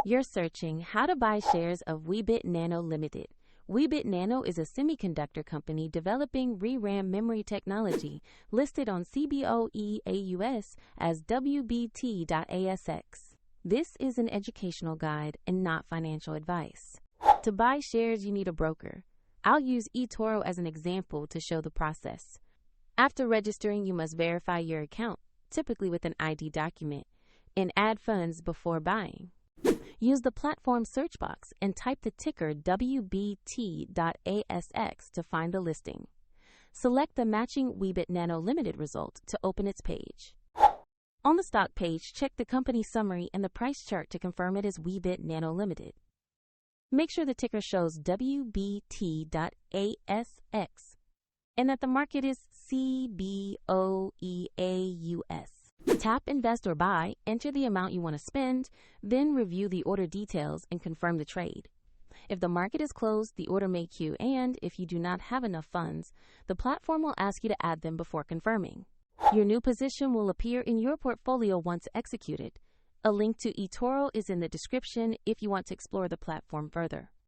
You're searching how to buy shares of Weebit Nano Ltd. Weebit Nano is a semiconductor company developing ReRAM memory technology listed on CBOE-AUS as WBT.ASX. This is an educational guide and not financial advice. To buy shares, you need a broker. I'll use eToro as an example to show the process. After registering, you must verify your account, typically with an ID document, and add funds before buying. Use the platform search box and type the ticker WBT.ASX to find the listing. Select the matching Weebit Nano Ltd result to open its page. On the stock page, check the company summary and the price chart to confirm it is Weebit Nano Ltd. Make sure the ticker shows WBT.ASX and that the market is CBOE-AUS. Tap Invest or Buy, enter the amount you want to spend, then review the order details and confirm the trade. If the market is closed, the order may queue, and if you do not have enough funds, the platform will ask you to add them before confirming. Your new position will appear in your portfolio once executed. A link to eToro is in the description if you want to explore the platform further.